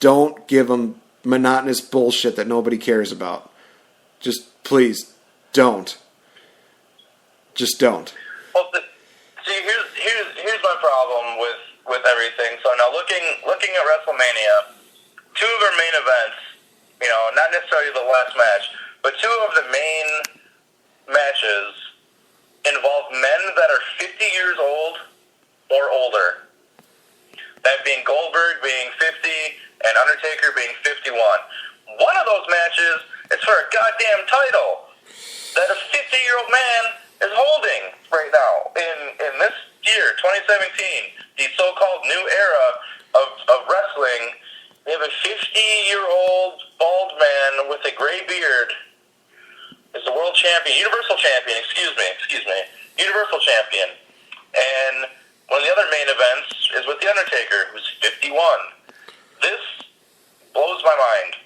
don't give them monotonous bullshit that nobody cares about. Just please don't. Just don't. Well, see, here's my problem with everything. So now looking at WrestleMania, two of our main events, not necessarily the last match, but two of the main matches involve men that are 50 years old or older. That being Goldberg being 50 and Undertaker being 51. One of those matches is for a goddamn title that a 50-year-old man is holding right now in this year, 2017, the so-called new era of wrestling. We have a 50-year-old bald man with a gray beard is the world champion, Universal champion, excuse me, Universal champion. And one of the other main events is with The Undertaker, who's 51. This blows my mind.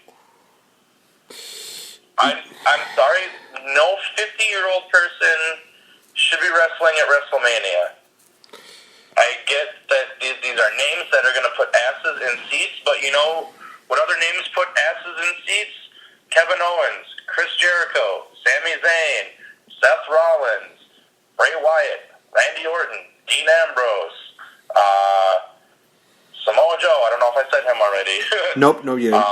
I'm sorry, no 50-year-old person should be wrestling at WrestleMania. I get that these are names that are going to put asses in seats, but you know what other names put asses in seats? Kevin Owens, Chris Jericho, Sami Zayn, Seth Rollins, Bray Wyatt, Randy Orton, Dean Ambrose, Samoa Joe. I don't know if I said him already. Nope, no, you didn't.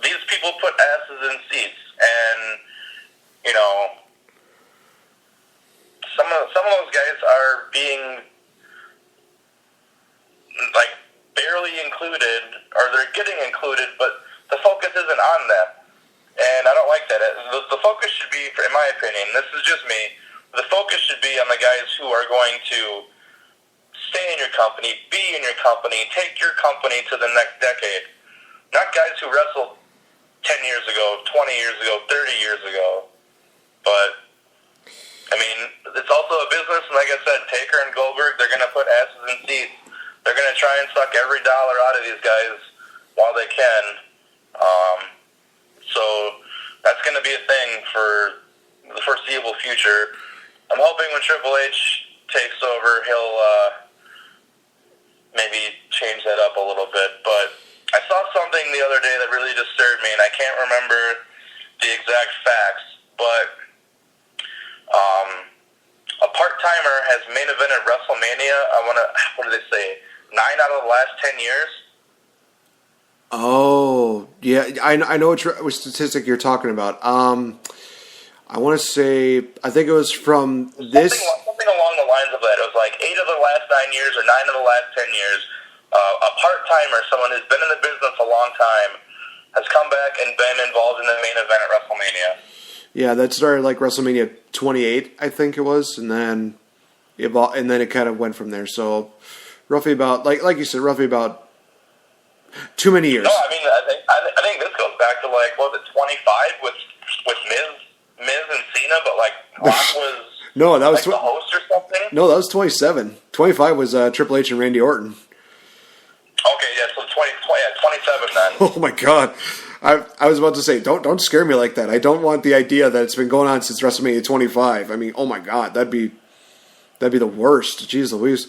These people put asses in seats, and some of those guys are being like barely included, or they're getting included, but the focus isn't on them, and I don't like that. The focus should be, in my opinion, this is just me, the focus should be on the guys who are going to stay in your company, be in your company, take your company to the next decade. Not guys who wrestled 10 years ago, 20 years ago, 30 years ago. But, I mean, it's also a business, and like I said, Taker and Goldberg, they're going to put asses in seats. They're going to try and suck every dollar out of these guys while they can. So that's going to be a thing for the foreseeable future. I'm hoping when Triple H takes over, he'll maybe change that up a little bit. But I saw something the other day that really disturbed me, and I can't remember the exact facts, but a part-timer has main evented WrestleMania, what did they say, 9 out of the last 10 years? Oh, yeah, I know which statistic you're talking about. I want to say, I think it was from this... Something along the lines of that. It was like 8 of the last 9 years or 9 of the last 10 years. A part-timer, someone who's been in the business a long time, has come back and been involved in the main event at WrestleMania. Yeah, that started like WrestleMania 28, I think it was, and then it kind of went from there. So roughly about, like you said, roughly about too many years. No, I mean, I think this goes back to like, what was it, 25 with Miz and Cena, but like Rock was no, that was like the host or something? No, that was 27. 25 was Triple H and Randy Orton. Okay, yeah, so 27 then. Oh my God. I was about to say, don't scare me like that. I don't want the idea that it's been going on since WrestleMania 25. I mean, oh my God, that'd be the worst. Jeez Louise.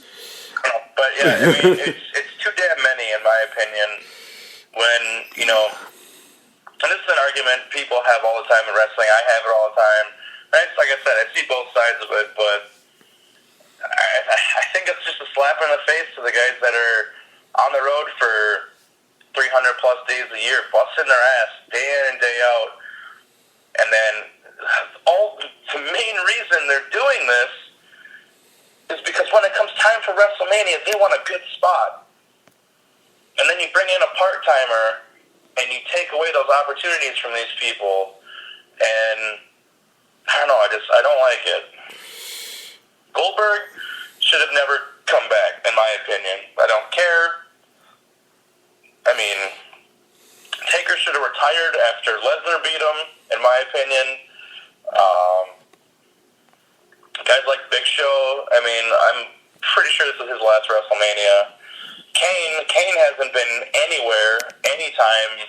But yeah, I mean, it's too damn many in my opinion. When and this is an argument people have all the time in wrestling. I have it all the time. And it's, like I said, I see both sides of it, but I think it's just a slap in the face to the guys that are on the road for 300 plus days a year, busting their ass day in and day out. And then the main reason they're doing this is because when it comes time for WrestleMania, they want a good spot. And then you bring in a part-timer and you take away those opportunities from these people. And I don't know, I don't like it. Goldberg should have never come back, in my opinion. I don't care. I mean, Taker should have retired after Lesnar beat him, in my opinion. Guys like Big Show, I mean, I'm pretty sure this is his last WrestleMania. Kane hasn't been anywhere, anytime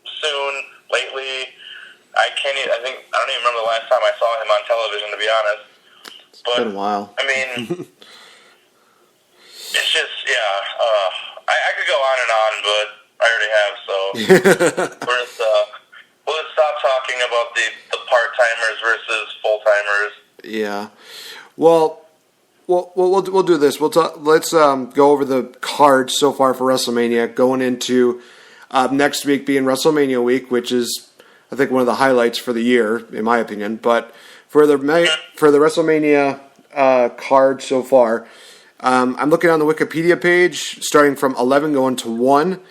soon, lately. I don't even remember the last time I saw him on television, to be honest. It's been a while. I mean, it's just, I could go on and on, but I already have, so we'll just stop talking about the part-timers versus full-timers. Yeah. Well, we'll do this. We'll talk. Let's go over the card so far for WrestleMania, going into next week being WrestleMania week, which is, I think, one of the highlights for the year, in my opinion. But for the WrestleMania card so far, I'm looking on the Wikipedia page, starting from 11 going to 1.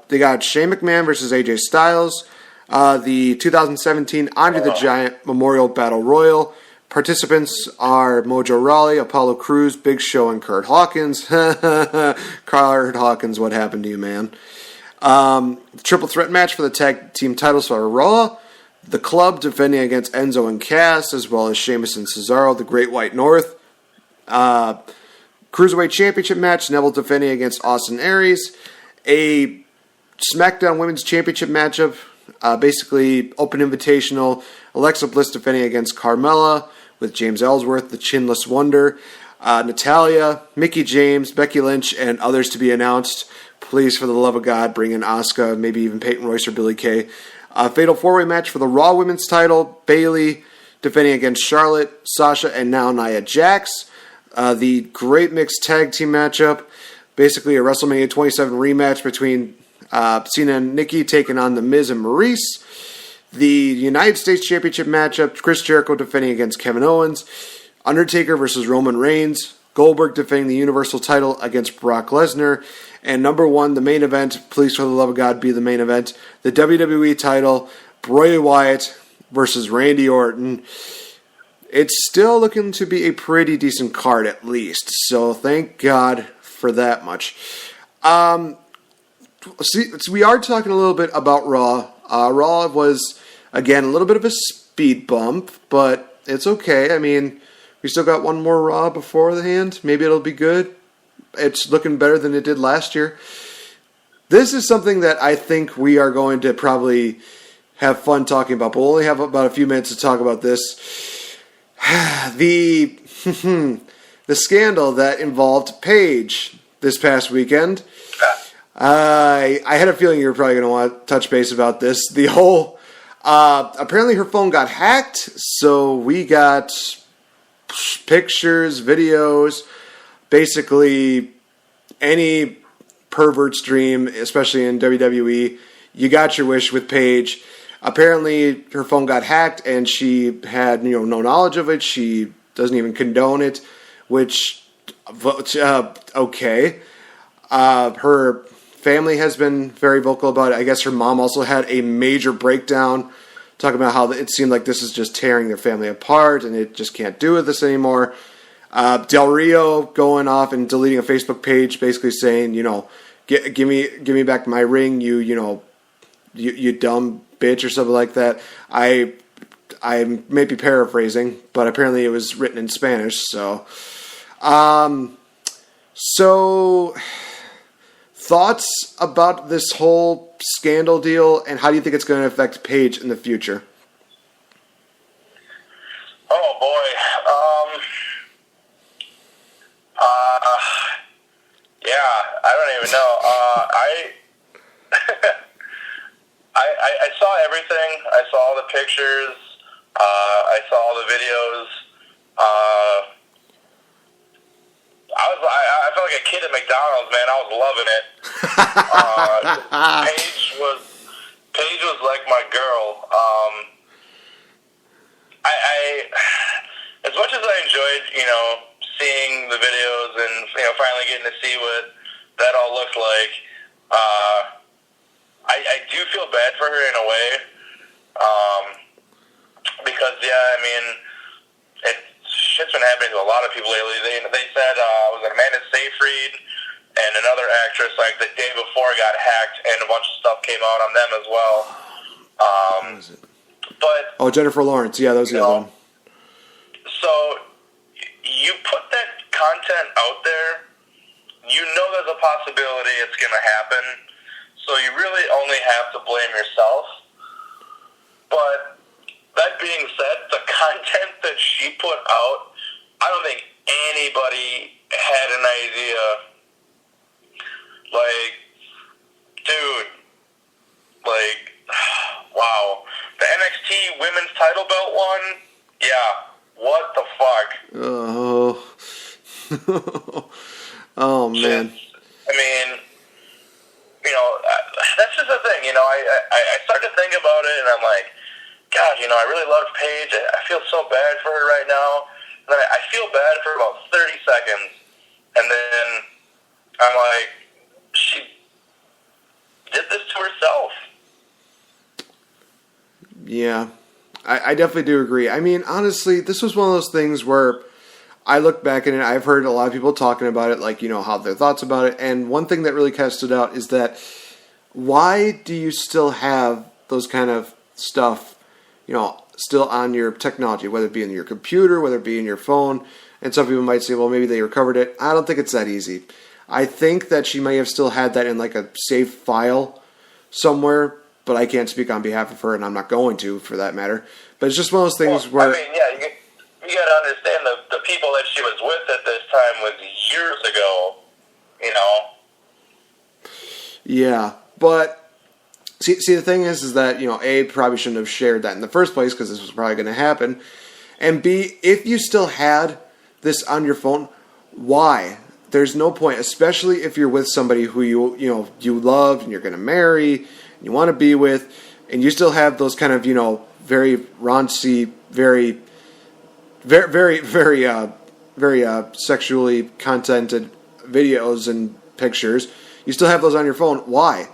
They got Shane McMahon versus AJ Styles, the 2017 Andre the Giant Memorial Battle Royal. Participants are Mojo Rawley, Apollo Crews, Big Show, and Kurt Hawkins. Kurt Hawkins, what happened to you, man? The triple threat match for the tag team titles for Raw. The Club defending against Enzo and Cass, as well as Sheamus and Cesaro, the Great White North. Cruiserweight Championship match, Neville defending against Austin Aries. A SmackDown Women's Championship matchup, basically open invitational. Alexa Bliss defending against Carmella with James Ellsworth, the Chinless Wonder. Natalya, Mickie James, Becky Lynch, and others to be announced. Please, for the love of God, bring in Asuka, maybe even Peyton Royce or Billie Kay. Fatal 4-way match for the Raw Women's title. Bayley defending against Charlotte, Sasha, and now Nia Jax. The Great Mixed Tag Team matchup. Basically a WrestleMania 27 rematch between Cena and Nikki taking on The Miz and Maurice. The United States Championship matchup. Chris Jericho defending against Kevin Owens. Undertaker versus Roman Reigns. Goldberg defending the Universal title against Brock Lesnar. And number one, the main event, please for the love of God be the main event, the WWE title, Bray Wyatt versus Randy Orton. It's still looking to be a pretty decent card at least, so thank God for that much. So we are talking a little bit about Raw. Raw was, again, a little bit of a speed bump, but it's okay. I mean, we still got one more Raw beforehand. Maybe it'll be good. It's looking better than it did last year. This is something that I think we are going to probably have fun talking about, but we'll only have about a few minutes to talk about this. The scandal that involved Paige this past weekend. I had a feeling you were probably going to want to touch base about this. The whole... apparently her phone got hacked, so we got pictures, videos... Basically, any pervert's dream, especially in WWE, you got your wish with Paige. Apparently, her phone got hacked, and she had no knowledge of it. She doesn't even condone it, which, okay. Her family has been very vocal about it. I guess her mom also had a major breakdown, talking about how it seemed like this is just tearing their family apart, and it just can't do with this anymore. Del Rio going off and deleting a Facebook page, basically saying, give me back my ring, you dumb bitch, or something like that. I may be paraphrasing, but apparently it was written in Spanish. So thoughts about this whole scandal deal, and how do you think it's going to affect Paige in the future? Oh boy. Yeah, I don't even know. I saw everything. I saw all the pictures. I saw all the videos. I felt like a kid at McDonald's, man. I was loving it. Paige was like my girl. I as much as I enjoyed, seeing the videos and finally getting to see what that all looks like, I do feel bad for her in a way, because shit's been happening to a lot of people lately. They said was it Amanda Seyfried and another actress like the day before got hacked, and a bunch of stuff came out on them as well. What was it? But Jennifer Lawrence, yeah, that was the other one. So you put that content out there, there's a possibility it's going to happen, so you really only have to blame yourself. But that being said, the content that she put out, I don't think anybody had an idea Like, dude, like, wow. The NXT women's title belt one? Yeah. What the fuck? Oh. Oh, man. I mean, you know, that's just the thing, you know, I start to think about it, and I'm like, God, you know, I really love Paige. I feel so bad for her right now. And then I feel bad for about 30 seconds, and then I'm like, she did this to herself. Yeah, I definitely do agree. I mean, honestly, this was one of those things where I look back at it, I've heard a lot of people talking about it, like, you know, how their thoughts about it, and one thing that really kind of stood out is that why do you still have those kind of stuff, you know, still on your technology, whether it be in your computer, whether it be in your phone, and some people might say, well, maybe they recovered it. I don't think it's that easy. I think that she may have still had that in like a saved file somewhere, but I can't speak on behalf of her, and I'm not going to, for that matter. But it's just one of those things where... I mean, yeah, you got to understand the people that she was with at this time was years ago, you know? Yeah, but... See, the thing is that, you know, A, probably shouldn't have shared that in the first place, because this was probably going to happen. And B, if you still had this on your phone, why? There's no point, especially if you're with somebody who you love and you're going to marry, and you want to be with, and you still have those kind of, you know, very raunchy, very sexually contented videos and pictures. You still have those on your phone. Why?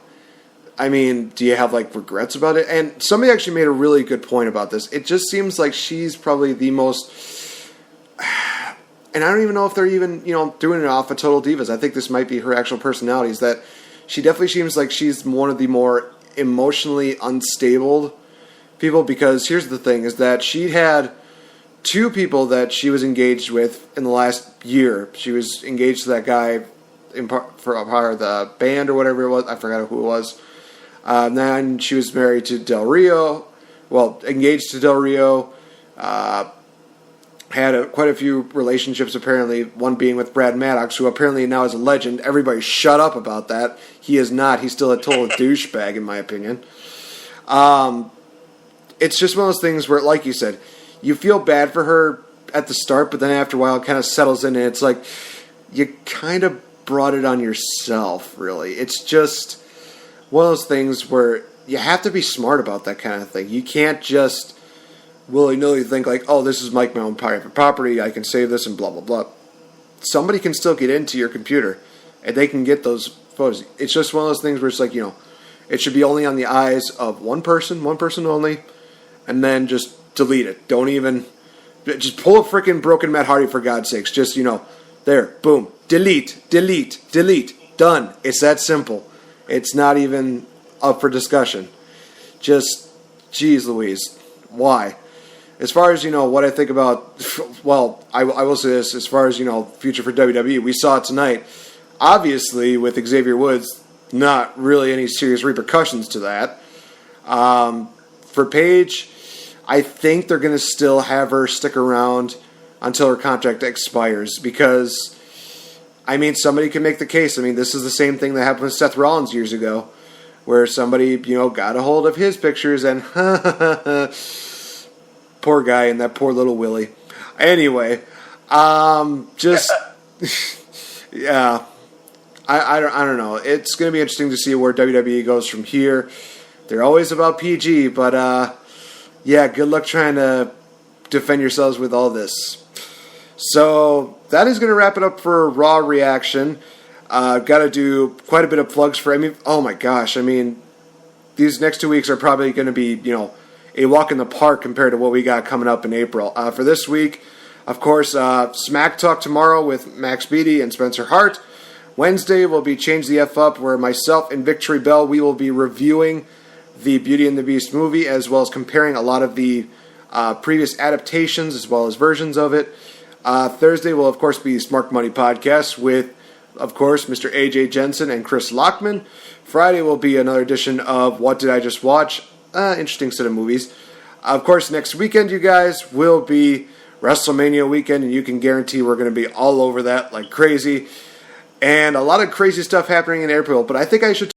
I mean, do you have, like, regrets about it? And somebody actually made a really good point about this. It just seems like she's probably the most... And I don't even know if they're even, you know, doing it off of Total Divas. I think this might be her actual personality, is that she definitely seems like she's one of the more emotionally unstable people, because here's the thing, is that she had two people that she was engaged with in the last year. She was engaged to that guy for a part of the band or whatever it was. I forgot who it was. Then she was married to Del Rio. Well, engaged to Del Rio. Had quite a few relationships, apparently. One being with Brad Maddox, who apparently now is a legend. Everybody shut up about that. He is not. He's still a total douchebag, in my opinion. It's just one of those things where, like you said, you feel bad for her at the start, but then after a while it kind of settles in, and it's like you kind of brought it on yourself, really. It's just one of those things where you have to be smart about that kind of thing. You can't just willy-nilly think like, oh, this is like my own private property, I can save this and blah, blah, blah. Somebody can still get into your computer, and they can get those photos. It's just one of those things where it's like, you know, it should be only on the eyes of one person only, and then just delete it. Don't even... Just pull a freaking broken Matt Hardy, for God's sakes. Just, you know, there, boom. Delete. Done. It's that simple. It's not even up for discussion. Just, geez Louise. Why? As far as, you know, what I think about, well, I will say this, as far as, you know, future for WWE, we saw it tonight. Obviously, with Xavier Woods, not really any serious repercussions to that. For Paige, I think they're going to still have her stick around until her contract expires, because, I mean, somebody can make the case. I mean, this is the same thing that happened with Seth Rollins years ago, where somebody, you know, got a hold of his pictures and poor guy and that poor little Willie. Anyway, just, yeah, I don't know. It's going to be interesting to see where WWE goes from here. They're always about PG, but, yeah, good luck trying to defend yourselves with all this. So that is going to wrap it up for Raw Reaction. Got to do quite a bit of plugs for, I mean, oh my gosh, I mean, these next 2 weeks are probably going to be, you know, a walk in the park compared to what we got coming up in April. For this week, of course, Smack Talk tomorrow with Max Beatty and Spencer Hart. Wednesday will be Change the F Up, where myself and Victory Bell, we will be reviewing the Beauty and the Beast movie, as well as comparing a lot of the previous adaptations as well as versions of it. Thursday will, of course, be Smart Money Podcast with, of course, Mr. AJ Jensen and Chris Lockman. Friday will be another edition of What Did I Just Watch? Interesting set of movies. Of course, next weekend, you guys, will be WrestleMania weekend, and you can guarantee we're going to be all over that like crazy. and a lot of crazy stuff happening in April. But I think I should